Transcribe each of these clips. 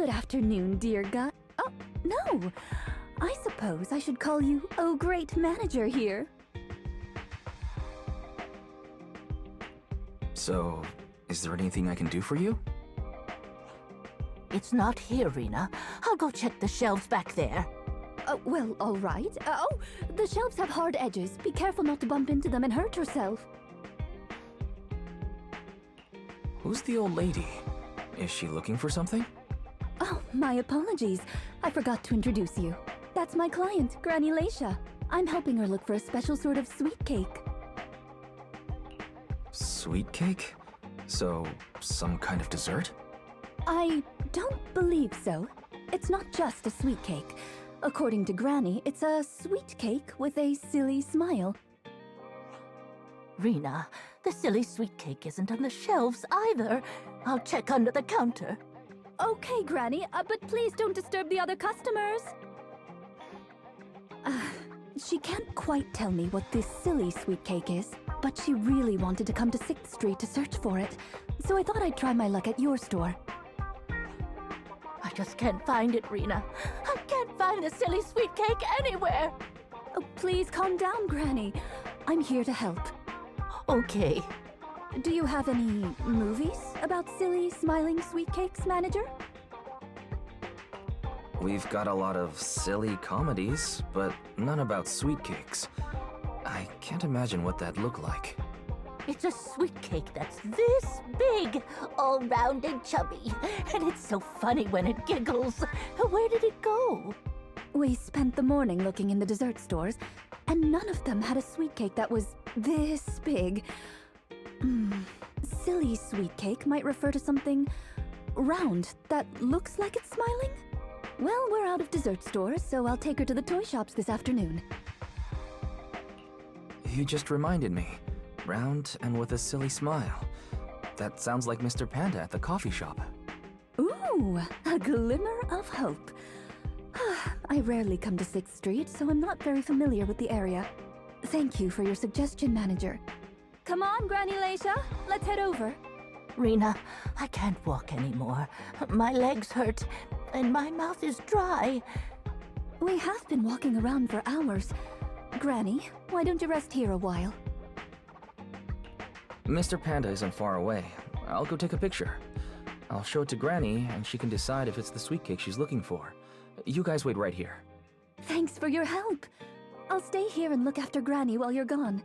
Good afternoon, dear guy. Oh, no. I suppose I should call you, oh, great manager here. So, is there anything I can do for you? It's not here, Rina. I'll go check the shelves back there. Well, all right. Oh, the shelves have hard edges. Be careful not to bump into them and hurt yourself. Who's the old lady? Is she looking for something? Oh, my apologies. I forgot to introduce you. That's my client, Granny Leicha. I'm helping her look for a special sort of sweet cake. Sweet cake? So, some kind of dessert? I don't believe so. It's not just a sweet cake. According to Granny, it's a sweet cake with a silly smile. Rina, the silly sweet cake isn't on the shelves either. I'll check under the counter. Okay, Granny, but please don't disturb the other customers. She can't quite tell me what this silly sweet cake is, but she really wanted to come to 6th Street to search for it, so I thought I'd try my luck at your store. I just can't find it, Rina. I can't find the silly sweet cake anywhere. Oh, please calm down, Granny. I'm here to help. Okay. Do you have any movies about silly, smiling sweet cakes, manager? We've got a lot of silly comedies, but none about sweet cakes. I can't imagine what that'd look like. It's a sweet cake that's this big, all round and chubby, and it's so funny when it giggles. Where did it go? We spent the morning looking in the dessert stores, and none of them had a sweet cake that was this big. Silly sweet cake might refer to something round that looks like it's smiling? Well, we're out of dessert stores, so I'll take her to the toy shops this afternoon. You just reminded me. Round and with a silly smile. That sounds like Mr. Panda at the coffee shop. Ooh, a glimmer of hope. I rarely come to 6th Street, so I'm not very familiar with the area. Thank you for your suggestion, manager. Come on, Granny Leicha, let's head over. Rina, I can't walk anymore. My legs hurt, and my mouth is dry. We have been walking around for hours. Granny, why don't you rest here a while? Mr. Panda isn't far away. I'll go take a picture. I'll show it to Granny, and she can decide if it's the sweet cake she's looking for. You guys wait right here. Thanks for your help. I'll stay here and look after Granny while you're gone.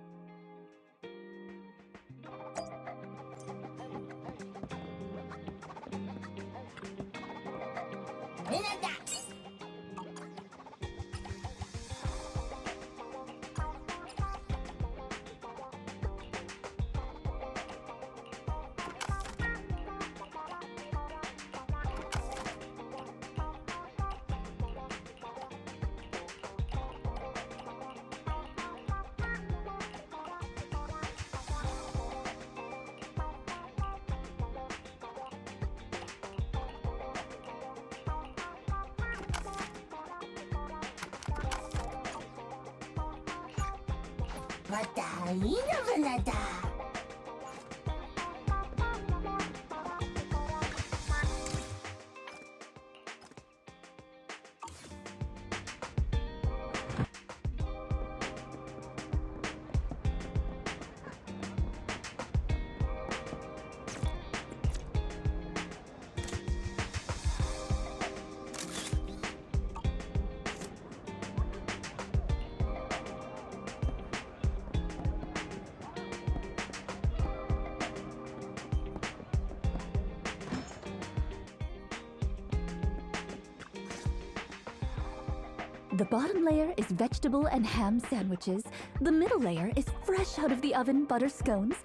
The bottom layer is vegetable and ham sandwiches, the middle layer is fresh out of the oven butter scones,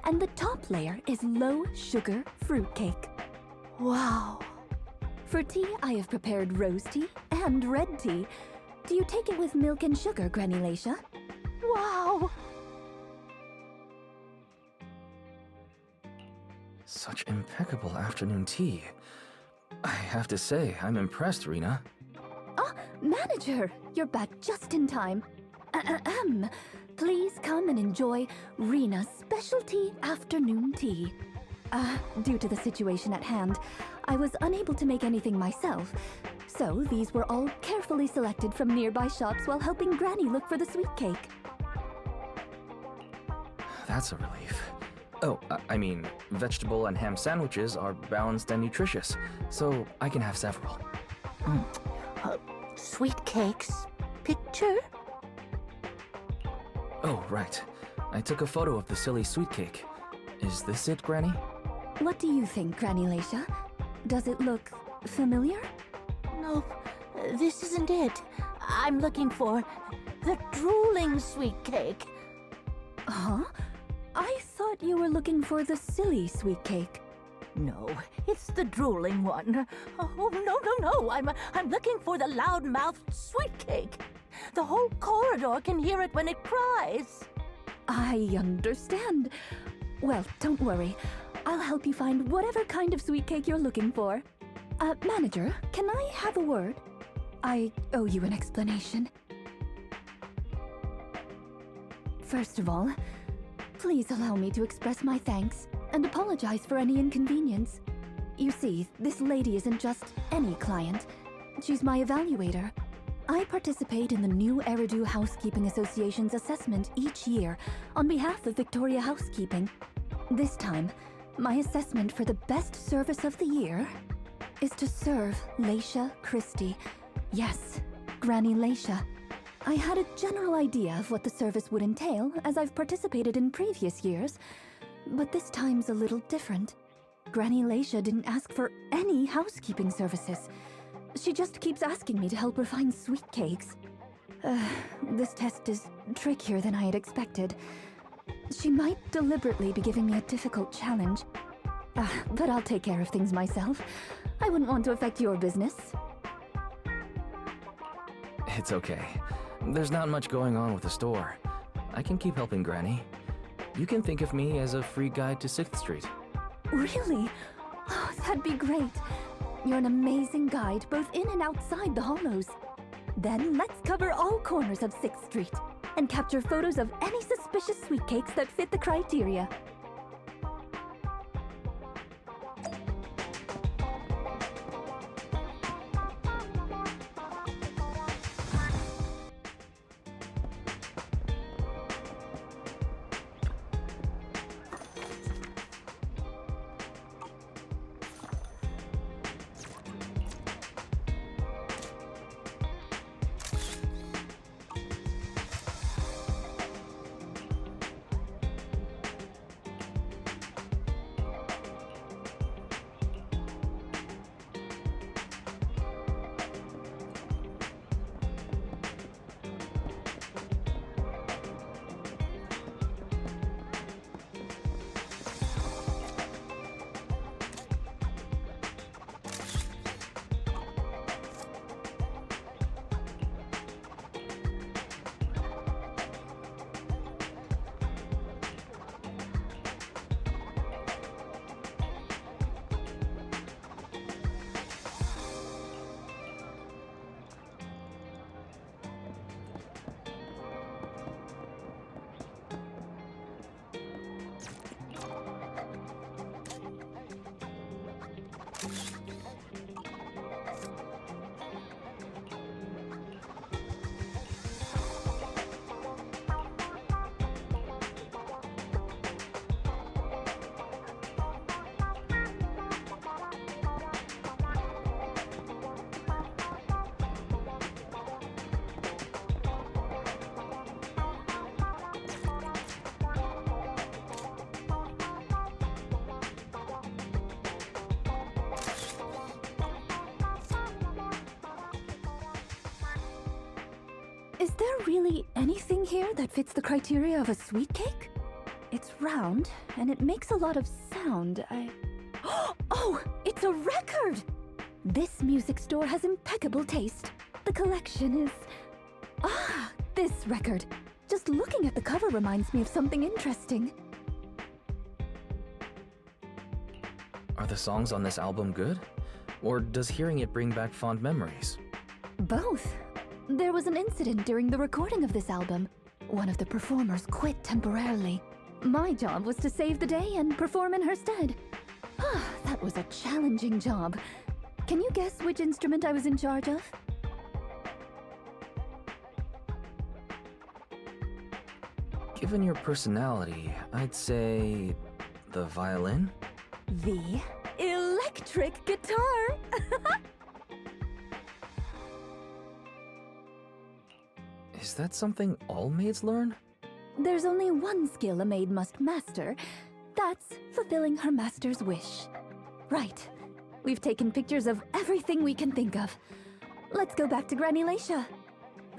and the top layer is low-sugar fruitcake. Wow. For tea, I have prepared rose tea and red tea. Do you take it with milk and sugar, Granny Leicha? Wow. Such impeccable afternoon tea. I have to say, I'm impressed, Rina. Manager, you're back just in time. Please come and enjoy Rina's specialty afternoon tea. Due to the situation at hand, I was unable to make anything myself, so these were all carefully selected from nearby shops while helping Granny look for the sweet cake. That's a relief. Oh, I mean, vegetable and ham sandwiches are balanced and nutritious, so I can have several. Sweet cakes? Picture? Oh, right. I took a photo of the silly sweet cake. Is this it, Granny? What do you think, Granny Leicha? Does it look familiar? Nope, this isn't it. I'm looking for the drooling sweet cake. Huh? I thought you were looking for the silly sweet cake. No, it's the drooling one. Oh, no. I'm looking for the loud-mouthed sweet cake. The whole corridor can hear it when it cries. I understand. Well, don't worry. I'll help you find whatever kind of sweet cake you're looking for. Manager, can I have a word? I owe you an explanation. First of all, please allow me to express my thanks and apologize for any inconvenience. You see, this lady isn't just any client. She's my evaluator. I participate in the new Eridu Housekeeping Association's assessment each year on behalf of Victoria Housekeeping. This time, my assessment for the best service of the year is to serve Leicha Christie. Yes, Granny Leicha. I had a general idea of what the service would entail as I've participated in previous years, but this time's a little different. Granny Leicha didn't ask for any housekeeping services. She just keeps asking me to help her find sweet cakes. This test is trickier than I had expected. She might deliberately be giving me a difficult challenge. But I'll take care of things myself. I wouldn't want to affect your business. It's okay. There's not much going on with the store. I can keep helping Granny. You can think of me as a free guide to 6th Street. Really? Oh, that'd be great. You're an amazing guide, both in and outside the hollows. Then let's cover all corners of 6th Street and capture photos of any suspicious sweet cakes that fit the criteria. Is there really anything here that fits the criteria of a sweet cake? It's round, and it makes a lot of sound. Oh, it's a record! This music store has impeccable taste. The collection is... this record. Just looking at the cover reminds me of something interesting. Are the songs on this album good? Or does hearing it bring back fond memories? Both. There was an incident during the recording of this album. One of the performers quit temporarily. My job was to save the day and perform in her stead. That was a challenging job. Can you guess which instrument I was in charge of? Given your personality, I'd say the violin? The electric guitar! Is that something all maids learn? There's only one skill a maid must master. That's fulfilling her master's wish. Right. We've taken pictures of everything we can think of. Let's go back to Granny Leicha.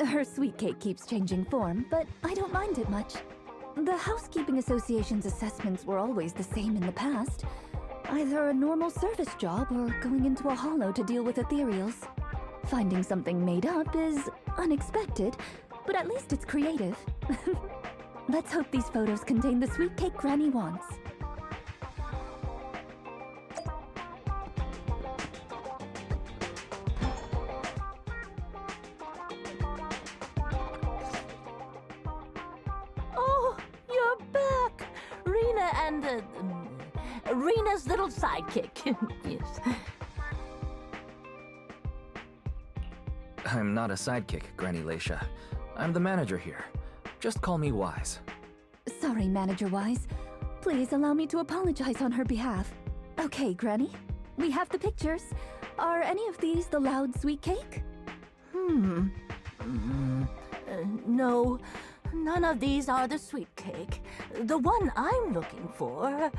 Her sweet cake keeps changing form, but I don't mind it much. The Housekeeping Association's assessments were always the same in the past. Either a normal service job or going into a hollow to deal with ethereals. Finding something made up is unexpected, but at least it's creative. Let's hope these photos contain the sweet cake Granny wants. Oh, you're back! Rina and, Rina's little sidekick. Yes. I'm not a sidekick, Granny Leicha. I'm the manager here. Just call me Wise. Sorry, Manager Wise. Please allow me to apologize on her behalf. Okay, Granny. We have the pictures. Are any of these the loud sweet cake? No, none of these are the sweet cake. The one I'm looking for...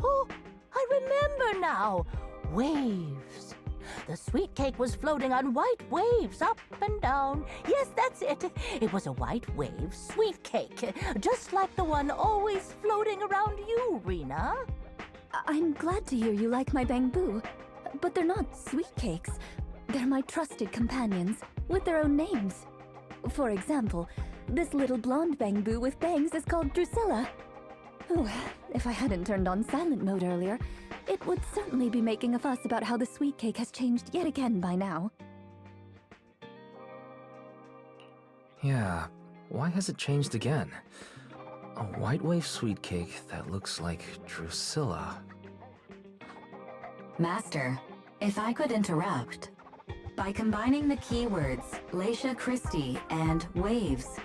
Oh, I remember now! Waves. The sweet cake was floating on white waves up and down. Yes, that's it. It was a white wave sweet cake, just like the one always floating around you, Rina. I'm glad to hear you like my bamboo, but they're not sweet cakes. They're my trusted companions, with their own names. For example, this little blonde bamboo with bangs is called Drusilla. Ooh, if I hadn't turned on silent mode earlier, it would certainly be making a fuss about how the sweet cake has changed yet again by now. Yeah, why has it changed again? A white wave sweet cake that looks like Drusilla. Master, if I could interrupt. By combining the keywords Leicha Christie and waves,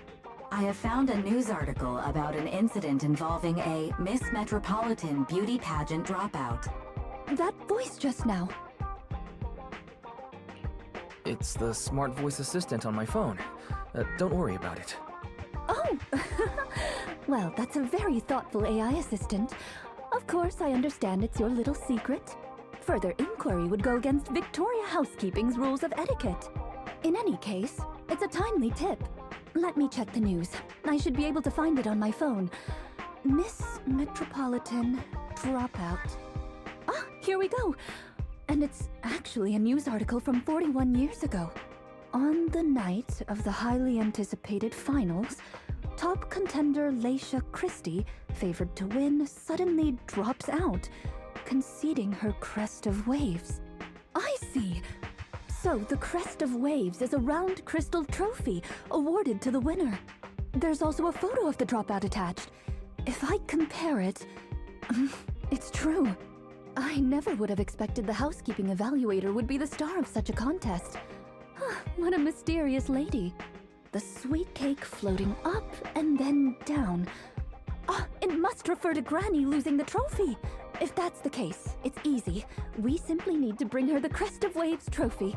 I have found a news article about an incident involving a Miss Metropolitan beauty pageant dropout. That voice just now. It's the smart voice assistant on my phone. Don't worry about it. Oh! Well, that's a very thoughtful AI assistant. Of course, I understand it's your little secret. Further inquiry would go against Victoria Housekeeping's rules of etiquette. In any case, it's a timely tip. Let me check the news. I should be able to find it on my phone. Miss Metropolitan dropout. Ah, here we go. And it's actually a news article from 41 years ago. On the night of the highly anticipated finals, top contender Leicha Christie, favored to win, suddenly drops out, conceding her crest of waves. I see. So the crest of waves is a round crystal trophy awarded to the winner. There's also a photo of the dropout attached. If I compare it, it's true. I never would have expected the housekeeping evaluator would be the star of such a contest. What a mysterious lady. The sweet cake floating up and then down. It must refer to Granny losing the trophy. If that's the case, it's easy. We simply need to bring her the Crest of Waves trophy.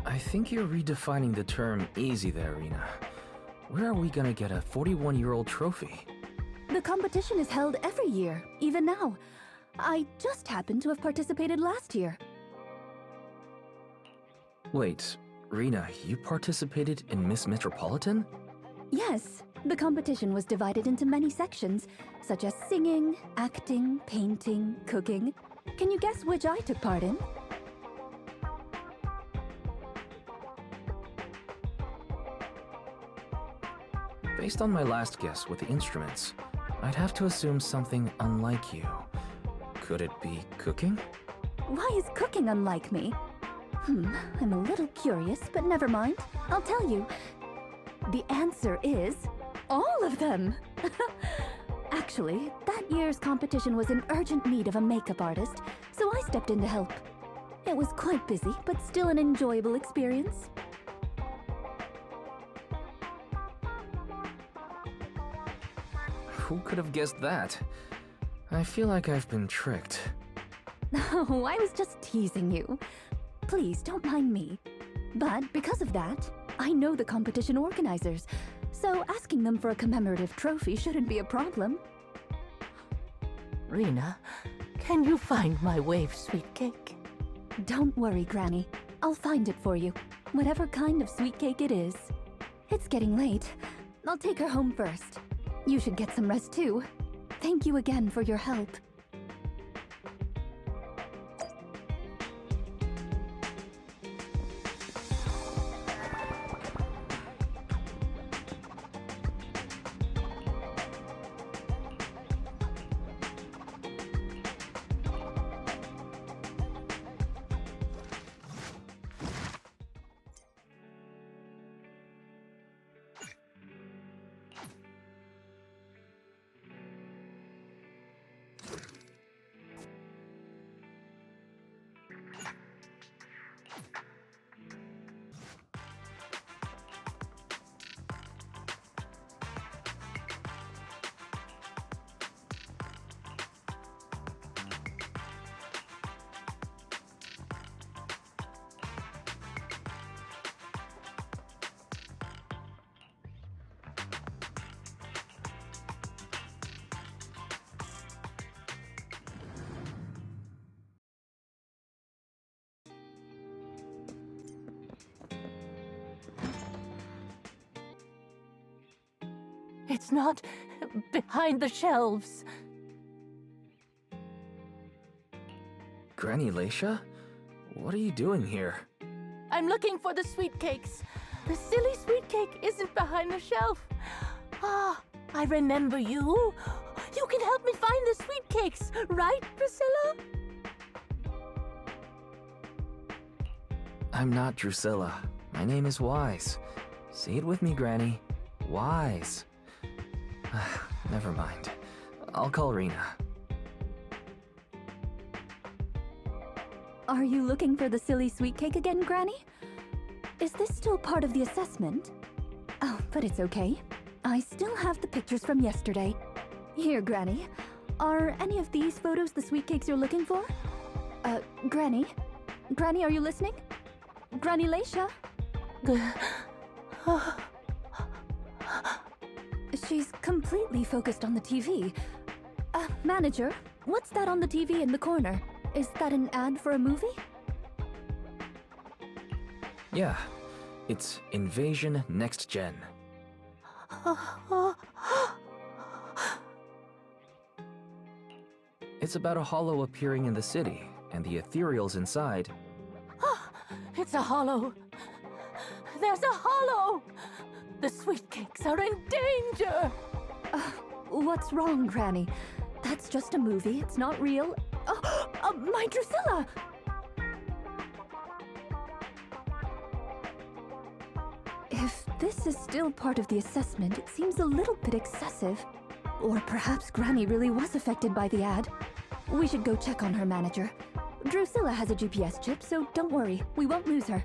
I think you're redefining the term easy there, Rina. Where are we gonna get a 41-year-old trophy? The competition is held every year, even now. I just happened to have participated last year. Wait, Rina, you participated in Miss Metropolitan? Yes, the competition was divided into many sections, such as singing, acting, painting, cooking. Can you guess which I took part in? Based on my last guess with the instruments, I'd have to assume something unlike you. Could it be cooking? Why is cooking unlike me? I'm a little curious, but never mind. I'll tell you. The answer is all of them. Actually, that year's competition was in urgent need of a makeup artist, so I stepped in to help. It was quite busy, but still an enjoyable experience. Who could have guessed that? I feel like I've been tricked. Oh, I was just teasing you. Please, don't mind me. But because of that, I know the competition organizers, so asking them for a commemorative trophy shouldn't be a problem. Rina, can you find my wave sweet cake? Don't worry, Granny. I'll find it for you, whatever kind of sweet cake it is. It's getting late. I'll take her home first. You should get some rest too. Thank you again for your help. It's not behind the shelves. Granny Leicha? What are you doing here? I'm looking for the sweet cakes. The silly sweet cake isn't behind the shelf. Ah, I remember you. You can help me find the sweet cakes, right, Priscilla? I'm not Drusilla. My name is Wise. Say it with me, Granny. Wise. Never mind. I'll call Rina. Are you looking for the silly sweet cake again, Granny? Is this still part of the assessment? Oh, but it's okay. I still have the pictures from yesterday. Here, Granny. Are any of these photos the sweet cakes you're looking for? Granny? Granny, are you listening? Granny Leicha? She's completely focused on the TV. Manager, what's that on the TV in the corner? Is that an ad for a movie? Yeah, it's Invasion Next Gen. It's about a hollow appearing in the city, and the ethereals inside. It's a hollow. There's a hollow. The sweet cakes are in danger. What's wrong, Granny? That's just a movie. It's not real. My Drusilla! If this is still part of the assessment, it seems a little bit excessive. Or perhaps Granny really was affected by the ad. We should go check on her, manager. Drusilla has a GPS chip, so don't worry. We won't lose her.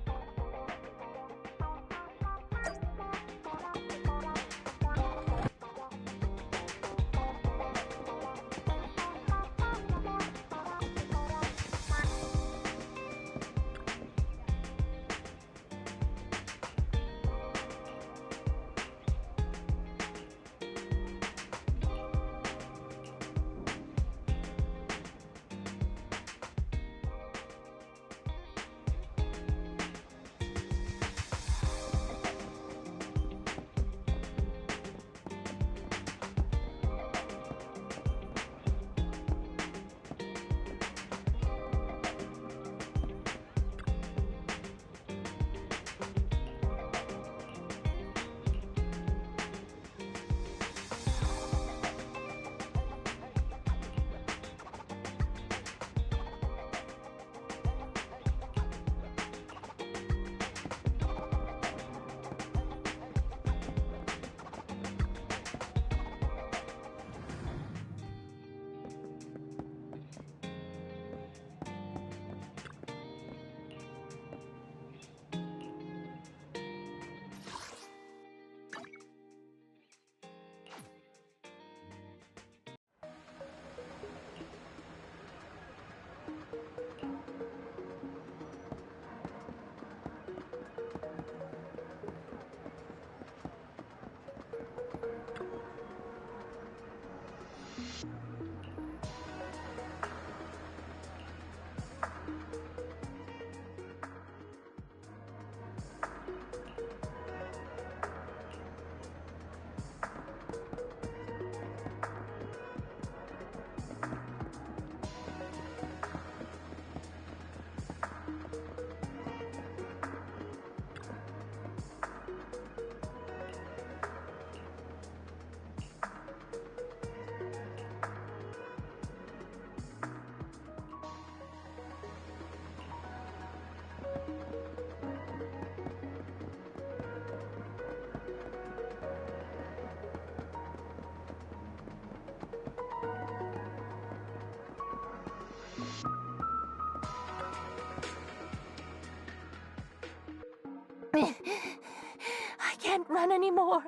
run anymore.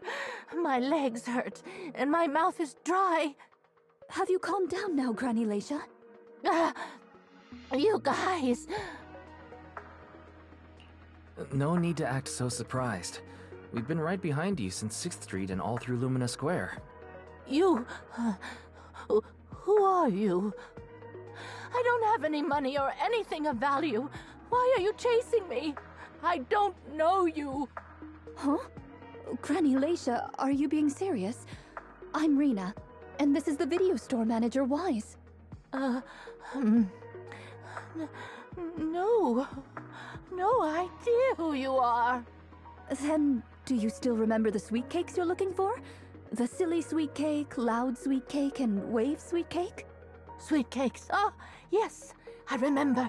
My legs hurt, and my mouth is dry. Have you calmed down now, Granny Leicha? You guys... No need to act so surprised. We've been right behind you since 6th Street and all through Lumina Square. You... who are you? I don't have any money or anything of value. Why are you chasing me? I don't know you. Huh? Granny Leicha, are you being serious? I'm Rina, and this is the video store manager, Wise. No. No idea who you are. Then, do you still remember the sweet cakes you're looking for? The silly sweet cake, loud sweet cake, and wave sweet cake? Sweet cakes. Oh, yes, I remember.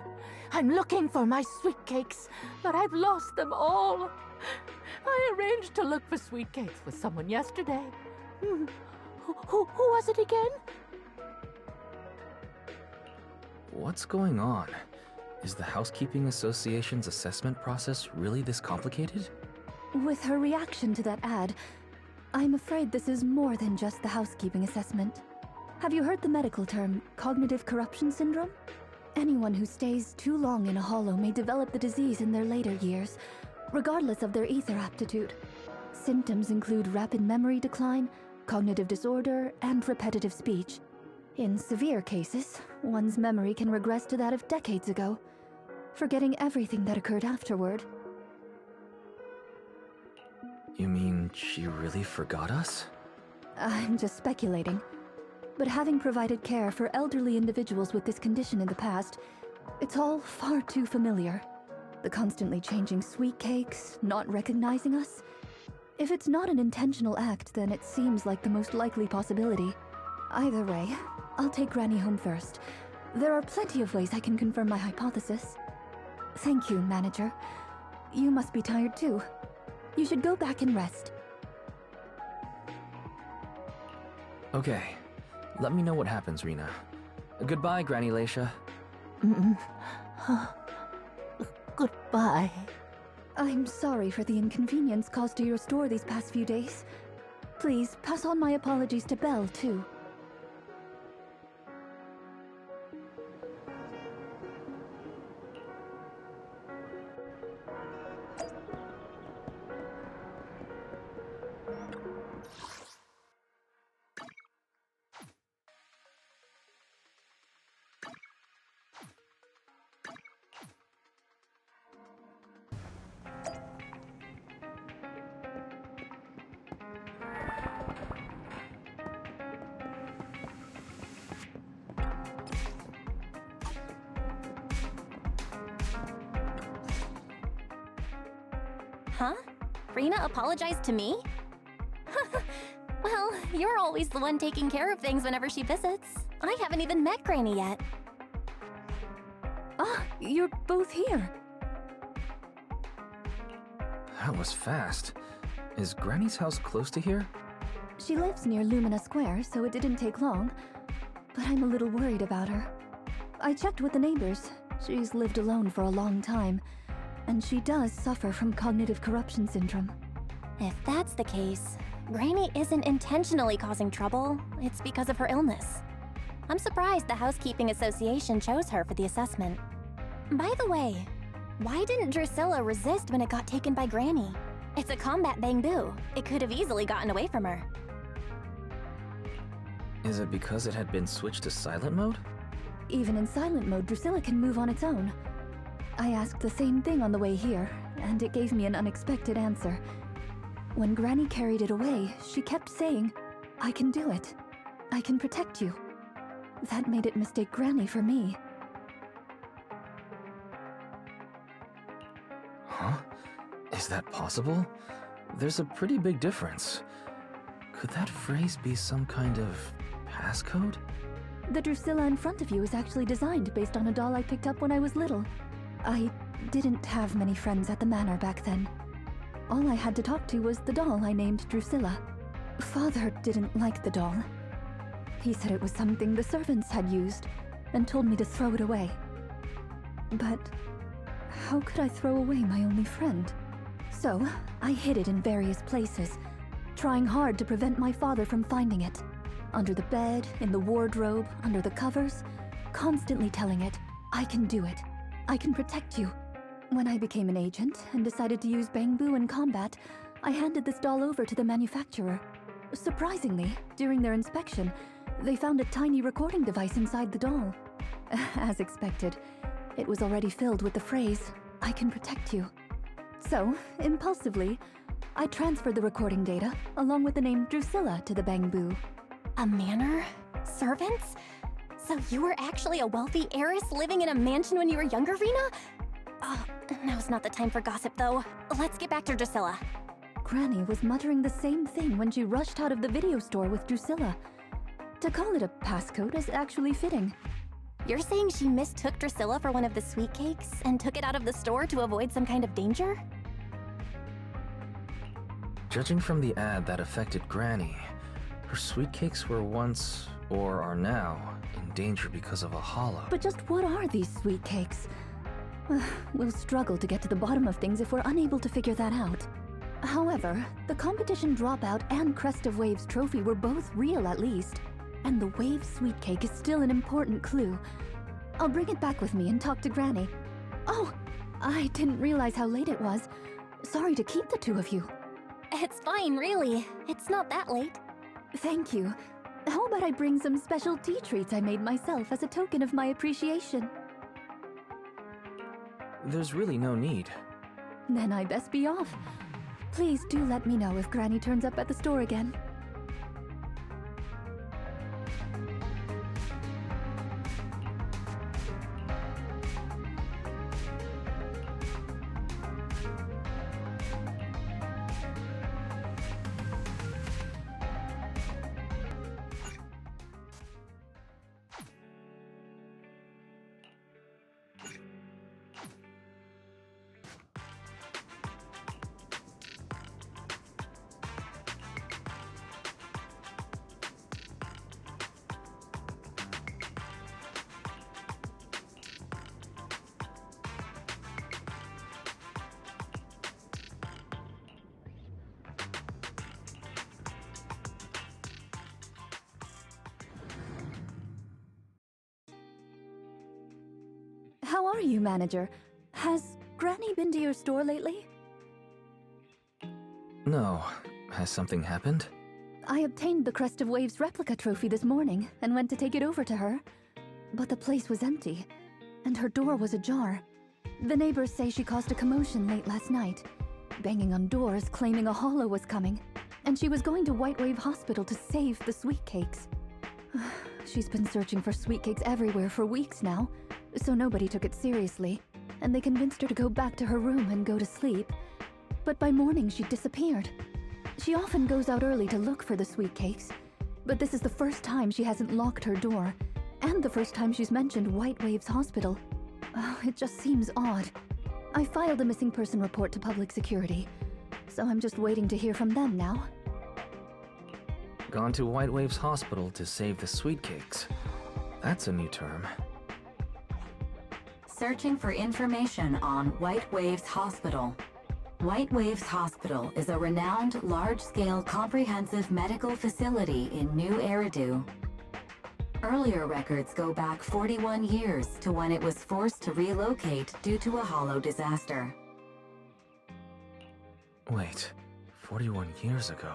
I'm looking for my sweet cakes, but I've lost them all. I arranged to look for sweet cakes with someone yesterday. Who was it again? What's going on? Is the Housekeeping Association's assessment process really this complicated? With her reaction to that ad, I'm afraid this is more than just the housekeeping assessment. Have you heard the medical term, cognitive corruption syndrome? Anyone who stays too long in a hollow may develop the disease in their later years, regardless of their ether aptitude. Symptoms include rapid memory decline, cognitive disorder, and repetitive speech. In severe cases, one's memory can regress to that of decades ago, forgetting everything that occurred afterward. You mean she really forgot us? I'm just speculating. But having provided care for elderly individuals with this condition in the past, it's all far too familiar. The constantly changing sweet cakes, not recognizing us. If it's not an intentional act, then it seems like the most likely possibility. Either way, I'll take Granny home first. There are plenty of ways I can confirm my hypothesis. Thank you, manager. You must be tired too. You should go back and rest. Okay. Let me know what happens, Rina. Goodbye, Granny Leicha. Goodbye. I'm sorry for the inconvenience caused to your store these past few days. Please, pass on my apologies to Belle, too. Huh? Rina apologized to me? Well, you're always the one taking care of things whenever she visits. I haven't even met Granny yet. Ah, you're both here. That was fast. Is Granny's house close to here? She lives near Lumina Square, so it didn't take long. But I'm a little worried about her. I checked with the neighbors. She's lived alone for a long time. And she does suffer from cognitive corruption syndrome. If that's the case, Granny isn't intentionally causing trouble. It's because of her illness. I'm surprised the Housekeeping Association chose her for the assessment. By the way, why didn't Drusilla resist when it got taken by Granny? It's a combat bamboo. It could have easily gotten away from her. Is it because it had been switched to silent mode? Even in silent mode, Drusilla can move on its own. I asked the same thing on the way here, and it gave me an unexpected answer. When Granny carried it away, she kept saying, "I can do it. I can protect you." That made it mistake Granny for me. Huh? Is that possible? There's a pretty big difference. Could that phrase be some kind of passcode? The Drusilla in front of you is actually designed based on a doll I picked up when I was little. I didn't have many friends at the manor back then. All I had to talk to was the doll I named Drusilla. Father didn't like the doll. He said it was something the servants had used, and told me to throw it away. But how could I throw away my only friend? So, I hid it in various places, trying hard to prevent my father from finding it. Under the bed, in the wardrobe, under the covers, constantly telling it, I can do it. I can protect you. When I became an agent and decided to use bamboo in combat, I handed this doll over to the manufacturer. Surprisingly, during their inspection, they found a tiny recording device inside the doll. As expected, it was already filled with the phrase, I can protect you. So, impulsively, I transferred the recording data, along with the name Drusilla, to the bamboo. A manor? Servants? So you were actually a wealthy heiress living in a mansion when you were younger, Rina? Now's not the time for gossip, though. Let's get back to Drusilla. Granny was muttering the same thing when she rushed out of the video store with Drusilla. To call it a passcode is actually fitting. You're saying she mistook Drusilla for one of the sweet cakes and took it out of the store to avoid some kind of danger? Judging from the ad that affected Granny, her sweet cakes were once, or are now, in danger because of a hollow. But just what are these sweet cakes? We'll struggle to get to the bottom of things if we're unable to figure that out. However, the competition dropout and Crest of Waves trophy were both real at least, and the Wave sweet cake is still an important clue. I'll bring it back with me and talk to Granny. Oh, I didn't realize how late it was. Sorry to keep the two of you. It's fine, really. It's not that late. Thank you. How about I bring some special tea treats I made myself as a token of my appreciation? There's really no need. Then I best be off. Please do let me know if Granny turns up at the store again. How are you, manager? Has Granny been to your store lately? No. Has something happened? I obtained the Crest of Waves replica trophy this morning and went to take it over to her. But the place was empty, and her door was ajar. The neighbors say she caused a commotion late last night, banging on doors claiming a hollow was coming, and she was going to White Wave Hospital to save the sweet cakes. She's been searching for sweet cakes everywhere for weeks now, so nobody took it seriously, and they convinced her to go back to her room and go to sleep. But by morning, she disappeared. She often goes out early to look for the sweet cakes, but this is the first time she hasn't locked her door, and the first time she's mentioned White Waves Hospital. It just seems odd. I filed a missing person report to public security, so I'm just waiting to hear from them now. Gone to White Waves Hospital to save the sweet cakes. That's a new term. Searching for information on White Waves Hospital. White Waves Hospital is a renowned large-scale comprehensive medical facility in New Eridu. Earlier records go back 41 years to when it was forced to relocate due to a hollow disaster. Wait, 41 years ago?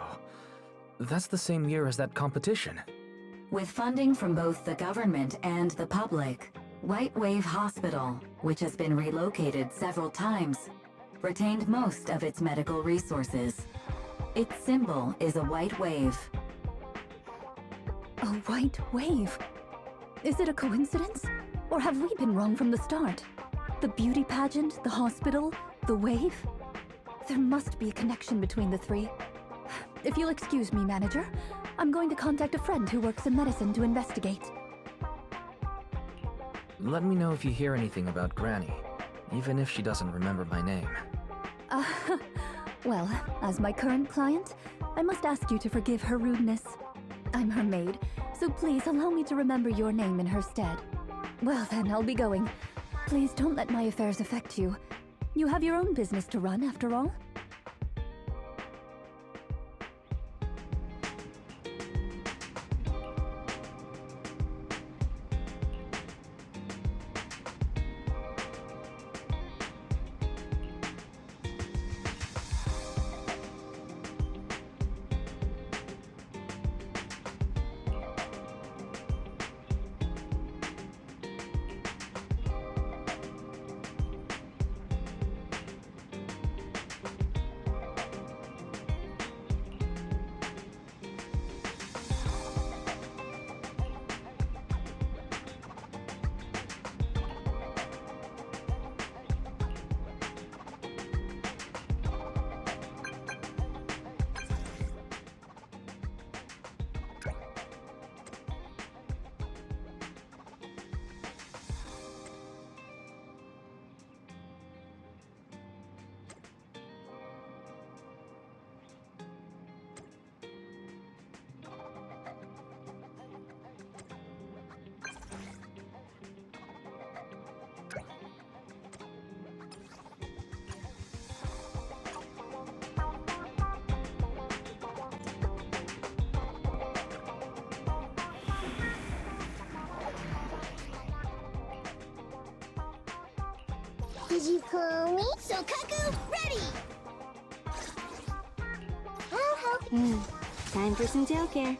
That's the same year as that competition. With funding from both the government and the public, White Wave Hospital, which has been relocated several times, retained most of its medical resources. Its symbol is a white wave. A white wave? Is it a coincidence? Or have we been wrong from the start? The beauty pageant, the hospital, the wave? There must be a connection between the three. If you'll excuse me, manager, I'm going to contact a friend who works in medicine to investigate. Let me know if you hear anything about Granny, even if she doesn't remember my name. Well, as my current client, I must ask you to forgive her rudeness. I'm her maid, so please allow me to remember your name in her stead. Well then, I'll be going. Please don't let my affairs affect you. You have your own business to run, after all. Did you call me? Sokaku, ready! I'll help. Time for some tail care.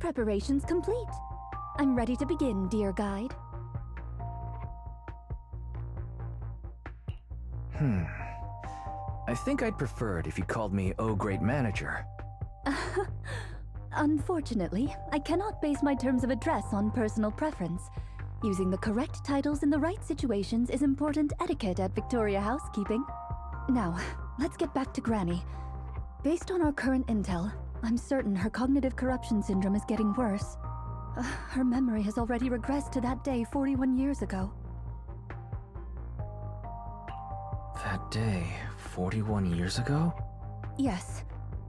Preparations complete. I'm ready to begin, dear guide. I think I'd prefer it if you called me Oh Great Manager. Unfortunately, I cannot base my terms of address on personal preference. Using the correct titles in the right situations is important etiquette at Victoria Housekeeping. Now, let's get back to Granny. Based on our current intel, I'm certain her cognitive corruption syndrome is getting worse. Her memory has already regressed to that day 41 years ago. That day, 41 years ago? Yes.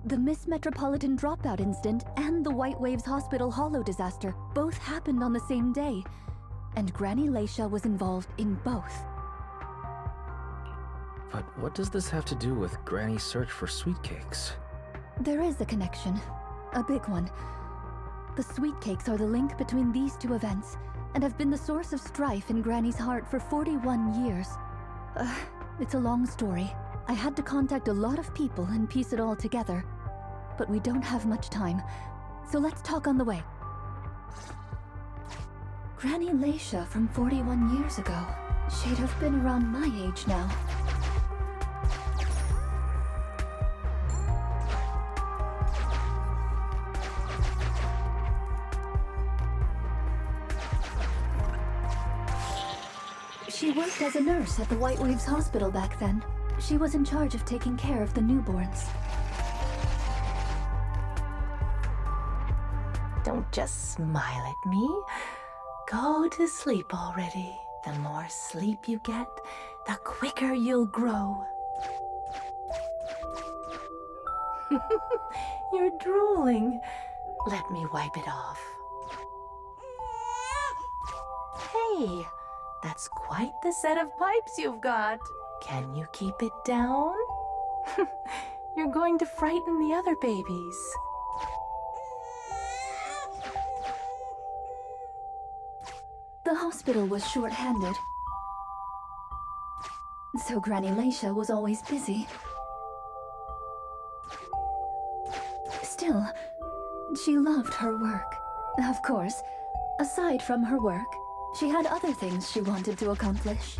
The Miss Metropolitan dropout incident and the White Waves Hospital Hollow disaster both happened on the same day, and Granny Leicha was involved in both. But what does this have to do with Granny's search for sweet cakes? There is a connection. A big one. The sweet cakes are the link between these two events, and have been the source of strife in Granny's heart for 41 years. It's a long story. I had to contact a lot of people and piece it all together. But we don't have much time, so let's talk on the way. Granny Leicha from 41 years ago. She'd have been around my age now. She worked as a nurse at the White Waves Hospital back then. She was in charge of taking care of the newborns. Don't just smile at me. Go to sleep already. The more sleep you get, the quicker you'll grow. You're drooling. Let me wipe it off. Hey, that's quite the set of pipes you've got. Can you keep it down? You're going to frighten the other babies. The hospital was short-handed, so Granny Leicha was always busy. Still, she loved her work. Of course, aside from her work, she had other things she wanted to accomplish.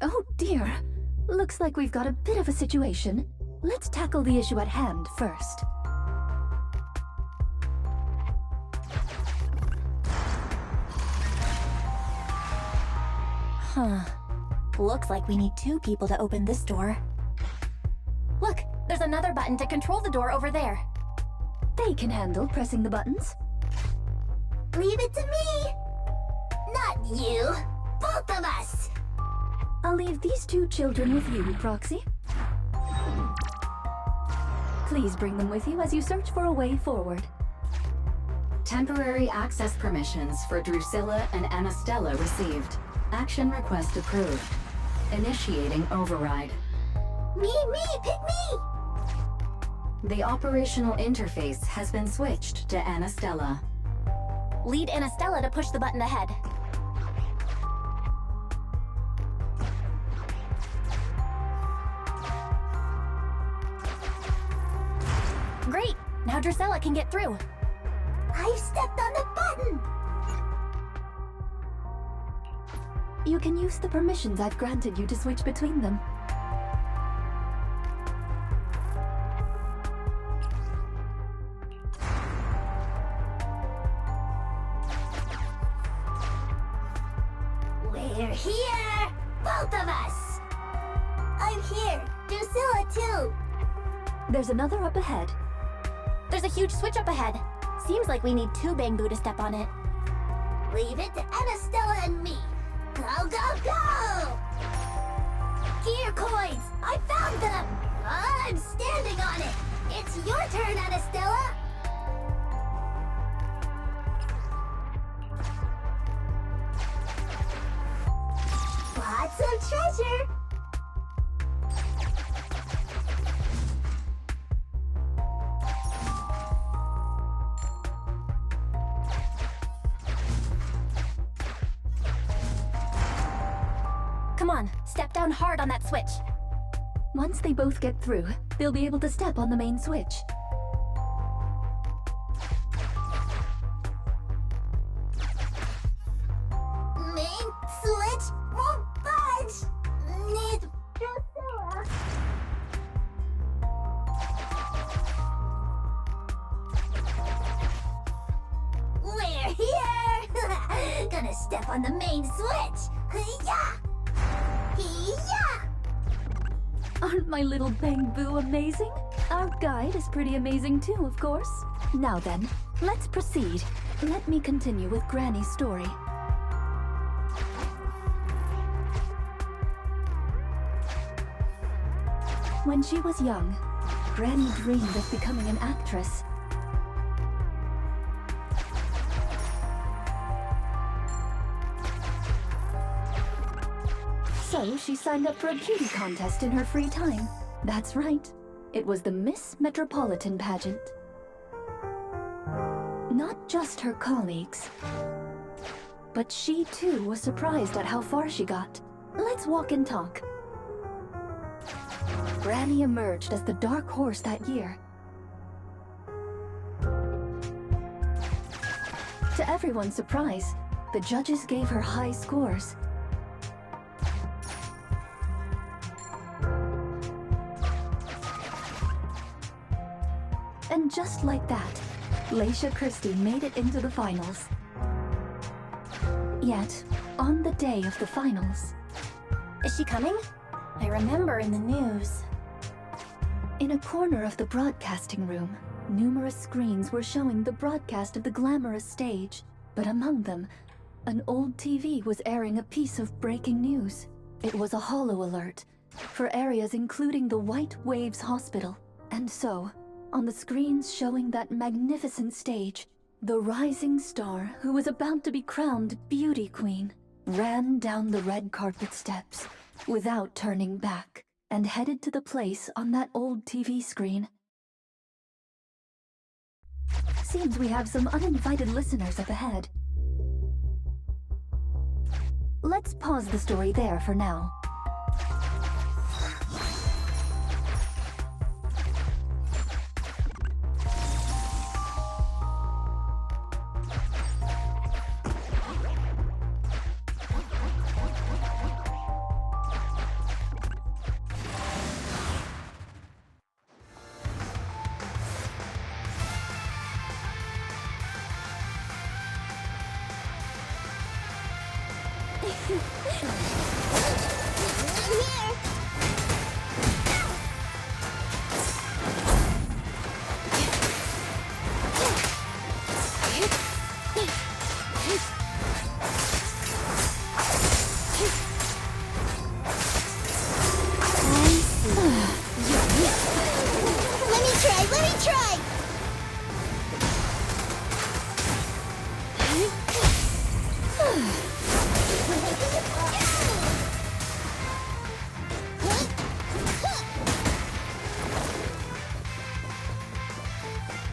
Oh dear, looks like we've got a bit of a situation. Let's tackle the issue at hand first. Looks like we need 2 people to open this door. Look, there's another button to control the door over there. They can handle pressing the buttons. Leave it to me! Not you! Both of us! I'll leave these 2 children with you, Proxy. Please bring them with you as you search for a way forward. Temporary access permissions for Drusilla and Anastella received. Action request approved. Initiating override. Me, pick me! The operational interface has been switched to Anastella. Lead Anastella to push the button ahead. Great! Now Drusilla can get through. I've stepped on the button! You can use the permissions I've granted you to switch between them. We're here! Both of us! I'm here! Drusilla too! There's another up ahead. There's a huge switch up ahead. Seems like we need 2 Bangbu to step on it. Leave it to Anastella and me! Go, go, go! Gear coins! I found them! I'm standing on it! It's your turn, Anastella! some treasure. Come on, step down hard on that switch. Once they both get through, they'll be able to step on the main switch. Main switch won't budge. Need Drusilla. We're here. Gonna step on the main switch. Yeah. Yeah. Aren't my little bamboo amazing? Our guide is pretty amazing too, of course. Now then, let's proceed. Let me continue with Granny's story. When she was young, Granny dreamed of becoming an actress. So she signed up for a beauty contest in her free time. That's right. It was the Miss Metropolitan pageant. Not just her colleagues, but she too was surprised at how far she got. Let's walk and talk. Granny emerged as the dark horse that year. To everyone's surprise, the judges gave her high scores. And just like that, Leicha Christie made it into the finals. Yet, on the day of the finals... Is she coming? I remember in the news. In a corner of the broadcasting room, numerous screens were showing the broadcast of the glamorous stage. But among them, an old TV was airing a piece of breaking news. It was a holo alert for areas including the White Waves Hospital. And so, on the screens showing that magnificent stage, the rising star who was about to be crowned Beauty Queen ran down the red carpet steps without turning back and headed to the place on that old TV screen. Seems we have some uninvited listeners up ahead. Let's pause the story there for now.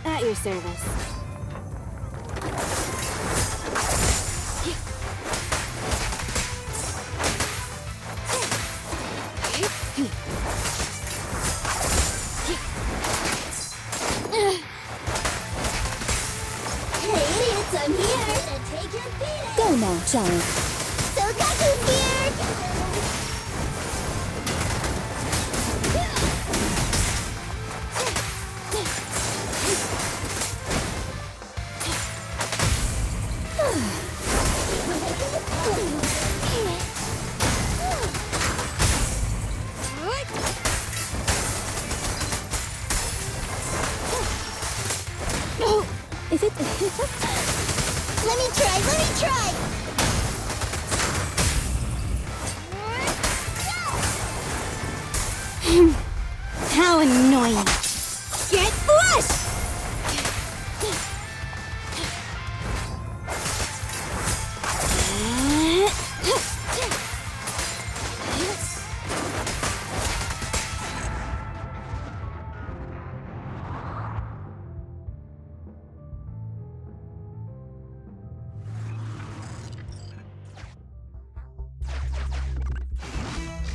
At your service. I'm here to take your beating. Go now, giant. Sogaku's here. Is it? Let me try. How annoying. Get flushed!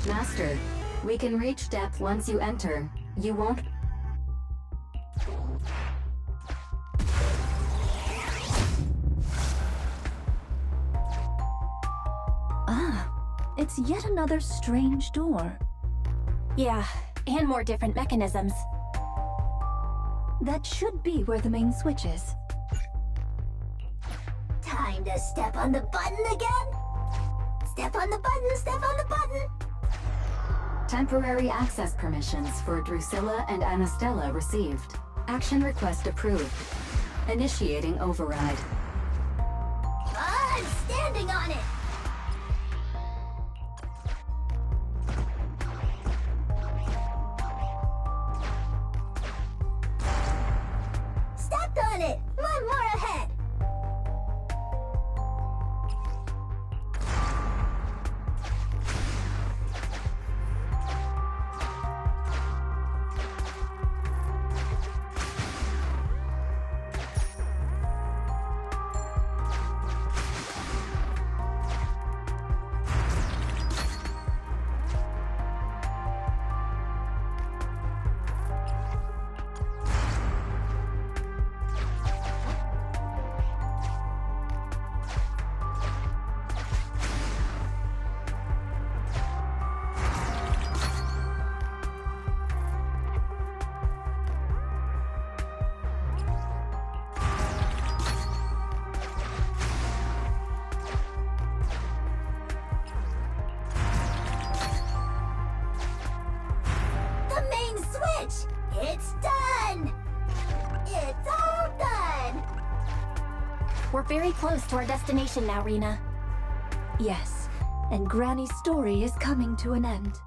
Master, we can reach depth once you enter. You won't. It's yet another strange door. Yeah, and more different mechanisms. That should be where the main switch is. Time to step on the button again? Step on the button, step on the button! Temporary access permissions for Drusilla and Anastella received. Action request approved. Initiating override. I'm standing on it! Stepped on it! One more ahead! The main switch! It's done! It's all done! We're very close to our destination now, Rina. Yes, and Granny's story is coming to an end.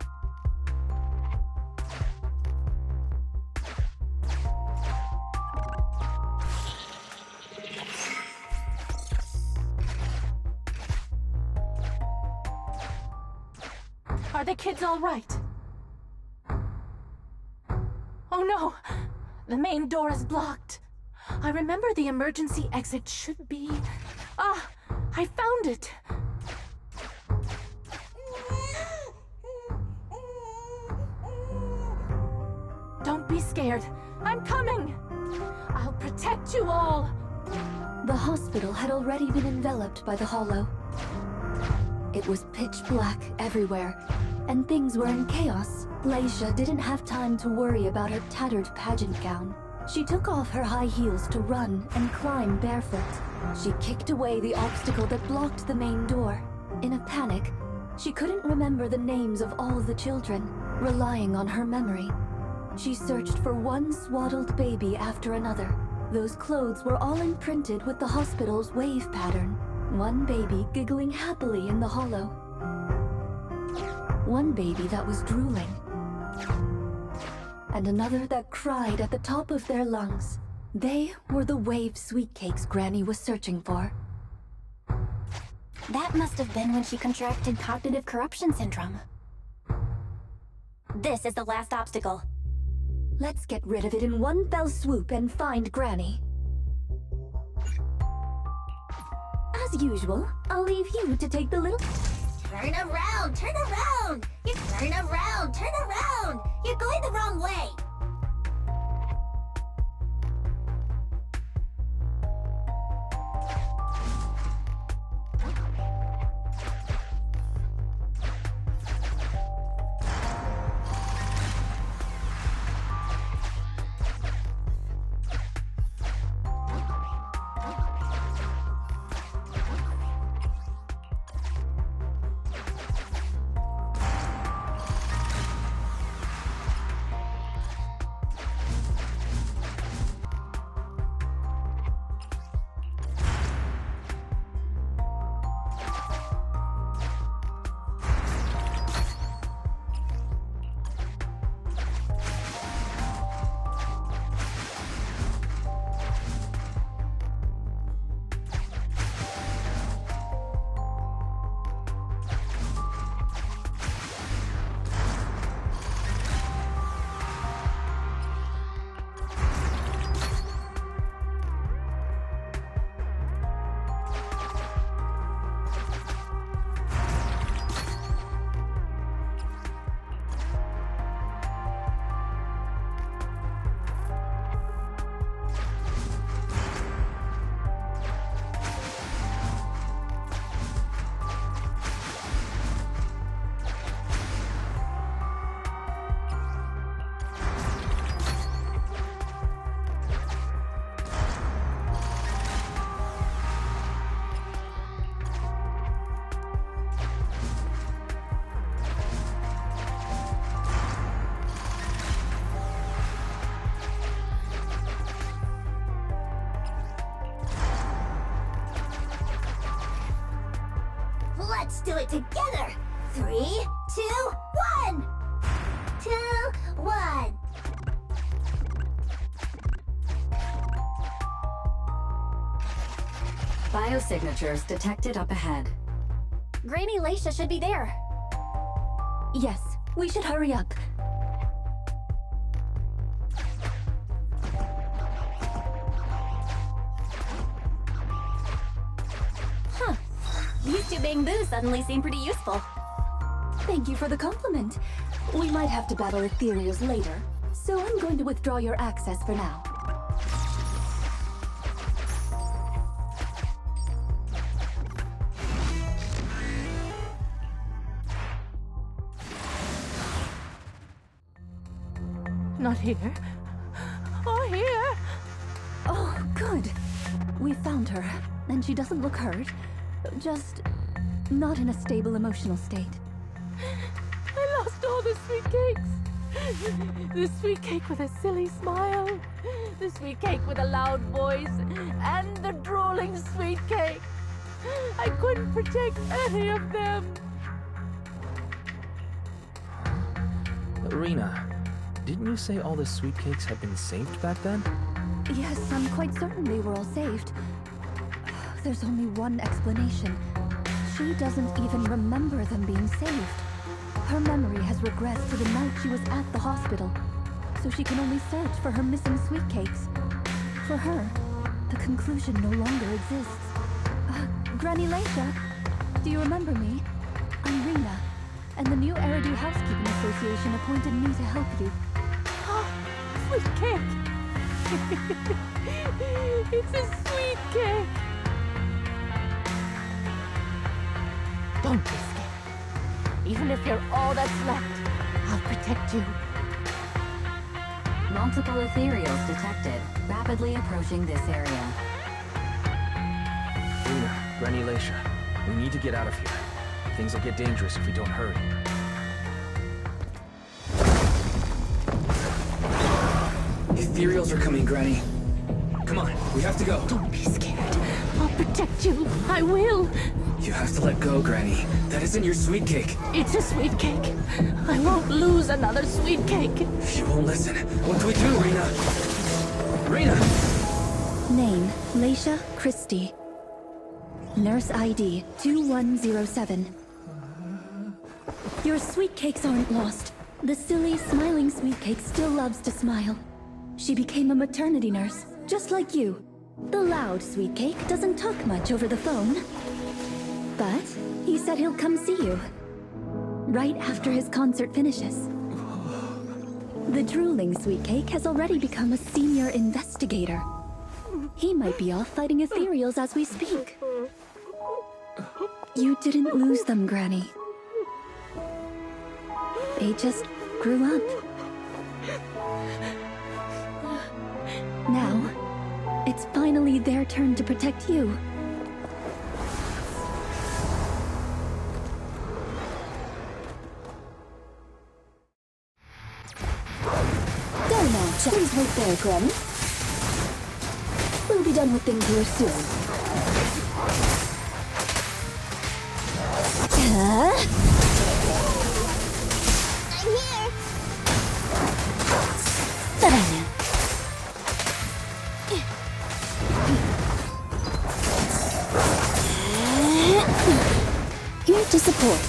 Are the kids all right? Oh no! The main door is blocked. I remember the emergency exit should be... Ah! I found it! Don't be scared. I'm coming! I'll protect you all! The hospital had already been enveloped by the hollow. It was pitch black everywhere, and things were in chaos. Leicha didn't have time to worry about her tattered pageant gown. She took off her high heels to run and climb barefoot. She kicked away the obstacle that blocked the main door. In a panic, she couldn't remember the names of all the children, relying on her memory. She searched for one swaddled baby after another. Those clothes were all imprinted with the hospital's wave pattern. One baby giggling happily in the hollow. One baby that was drooling. And another that cried at the top of their lungs. They were the wave sweet cakes Granny was searching for. That must have been when she contracted cognitive corruption syndrome. This is the last obstacle. Let's get rid of it in one fell swoop and find Granny. As usual, I'll leave you to take the little... Turn around! Turn around! You turn around! Turn around! You're going the wrong way! Let's do it together. 3, 2, 1. 2, 1. Biosignatures detected up ahead. Granny Leicha should be there. Yes, we should hurry up. Huh. These two bamboos suddenly seem pretty useful. Thank you for the compliment. We might have to battle ethereals later, so I'm going to withdraw your access for now. Not here. Or here. Oh, good. We found her, and she doesn't look hurt. Just not in a stable emotional state. I lost all the sweet cakes. The sweet cake with a silly smile, the sweet cake with a loud voice, and the drooling sweet cake. I couldn't protect any of them. Rina, didn't you say all the sweet cakes had been saved back then? Yes, I'm quite certain they were all saved. There's only one explanation. She doesn't even remember them being saved. Her memory has regressed to the night she was at the hospital, so she can only search for her missing sweet cakes. For her, the conclusion no longer exists. Granny Leicha, do you remember me? I'm Rina, and the new Eridu Housekeeping Association appointed me to help you. Oh, sweet cake. It's a sweet cake. Don't be scared. Even if you're all that's left, I'll protect you. Multiple ethereals detected, rapidly approaching this area. Rina, Granny Leicha, we need to get out of here. Things will get dangerous if we don't hurry. Ethereals are coming, Granny. Come on, we have to go. Don't be scared. I'll protect you. I will. You have to let go, Granny. That isn't your sweet cake. It's a sweet cake. I won't lose another sweet cake. She won't listen. What do we do, Rina? Rina! Name, Leicha Christie. Nurse ID 2107. Your sweet cakes aren't lost. The silly, smiling sweet cake still loves to smile. She became a maternity nurse, just like you. The loud sweet cake doesn't talk much over the phone. But he said he'll come see you. Right after his concert finishes. The drooling sweet cake has already become a senior investigator. He might be off fighting ethereals as we speak. You didn't lose them, Granny. They just grew up. Now, it's finally their turn to protect you. Go now, Jack. Please wait there, Granny. We'll be done with things here soon. I'm here. Ta-da! Here to support.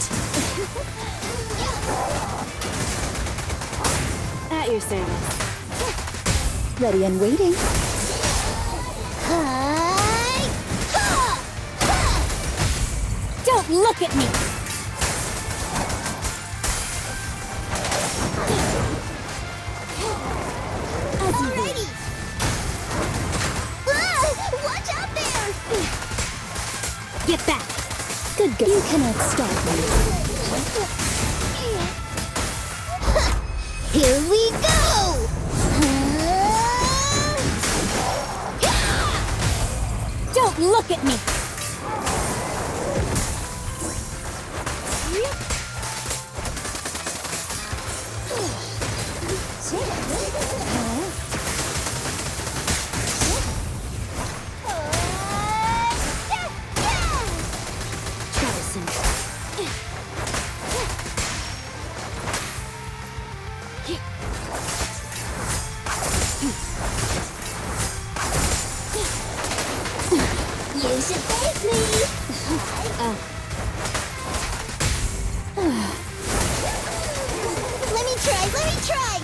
At your service. Ready and waiting. Hi! Ha! Ha! Don't look at me! Alrighty! Watch out there! Get back! Good girl. You cannot stop me. Here we go! Don't look at me! Troublesome. You should thank me. Let me try.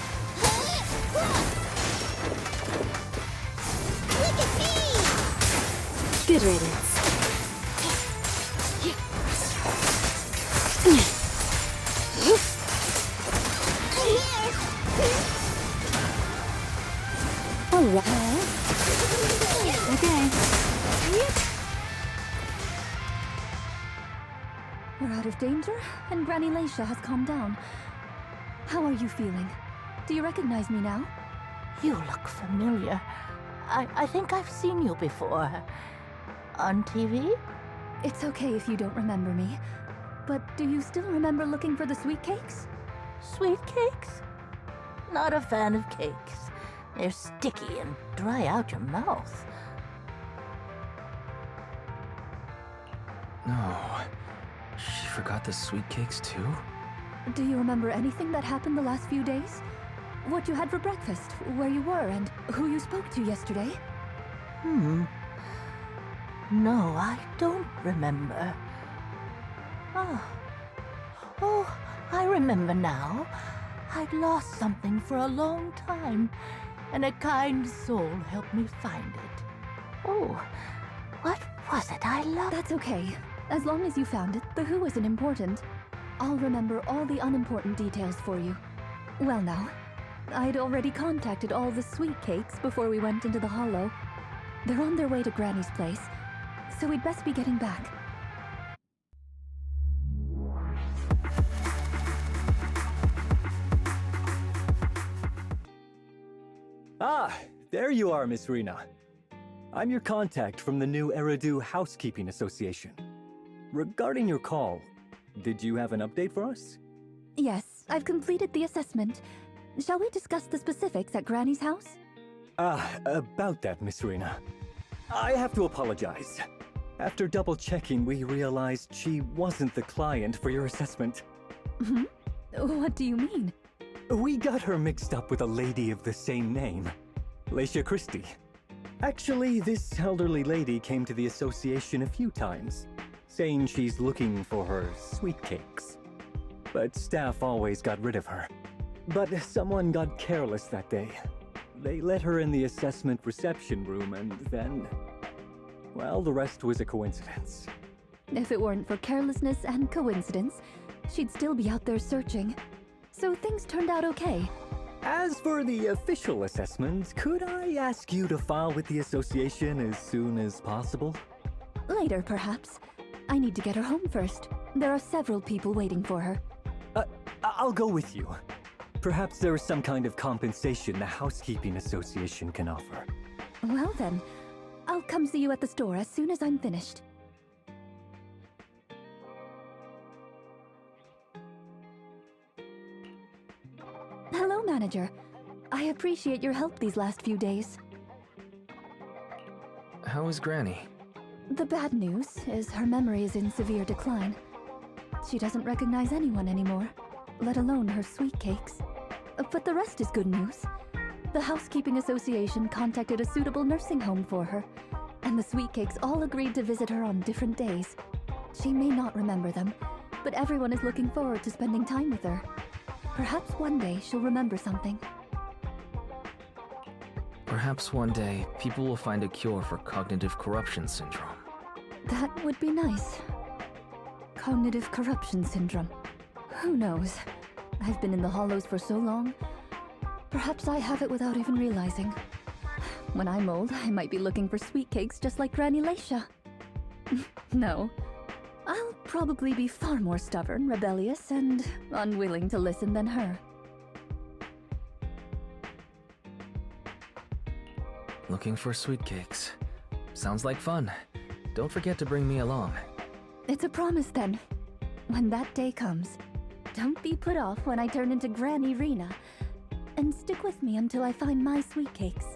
Look at me. Good riddance. Alright. Okay. We're out of danger, and Granny Leicha has calmed down. How are you feeling? Do you recognize me now? You look familiar. I think I've seen you before. On TV? It's okay if you don't remember me. But do you still remember looking for the sweet cakes? Sweet cakes? Not a fan of cakes. They're sticky and dry out your mouth. No. She forgot the sweet cakes too? Do you remember anything that happened the last few days? What you had for breakfast, where you were, and who you spoke to yesterday? No, I don't remember. Oh, I remember now. I'd lost something for a long time, and a kind soul helped me find it. Oh, what was it I lost? That's okay. As long as you found it, the who isn't important. I'll remember all the unimportant details for you. Well now, I'd already contacted all the sweet cakes before we went into the hollow. They're on their way to Granny's place, so we'd best be getting back. Ah, there you are, Miss Rina. I'm your contact from the new Eridu Housekeeping Association. Regarding your call, did you have an update for us? Yes, I've completed the assessment. Shall we discuss the specifics at Granny's house? About that, Miss Rina. I have to apologize. After double-checking, we realized she wasn't the client for your assessment. What do you mean? We got her mixed up with a lady of the same name, Leicha Christie. Actually, this elderly lady came to the association a few times, saying she's looking for her sweet cakes. But staff always got rid of her. But someone got careless that day. They let her in the assessment reception room and then... well, the rest was a coincidence. If it weren't for carelessness and coincidence, she'd still be out there searching. So things turned out okay. As for the official assessment, could I ask you to file with the association as soon as possible? Later, perhaps. I need to get her home first. There are several people waiting for her. I'll go with you. Perhaps there is some kind of compensation the Housekeeping Association can offer. Well then, I'll come see you at the store as soon as I'm finished. Hello, Manager. I appreciate your help these last few days. How is Granny? The bad news is her memory is in severe decline. She doesn't recognize anyone anymore, let alone her sweet cakes. But the rest is good news. The Housekeeping Association contacted a suitable nursing home for her, and the sweet cakes all agreed to visit her on different days. She may not remember them, but everyone is looking forward to spending time with her. Perhaps one day she'll remember something. Perhaps one day, people will find a cure for cognitive corruption syndrome. That would be nice. Cognitive corruption syndrome. Who knows? I've been in the hollows for so long. Perhaps I have it without even realizing. When I'm old, I might be looking for sweet cakes just like Granny Leicha. No. I'll probably be far more stubborn, rebellious, and unwilling to listen than her. Looking for sweet cakes. Sounds like fun. Don't forget to bring me along. It's a promise then. When that day comes, don't be put off when I turn into Granny Rina. And stick with me until I find my sweet cakes.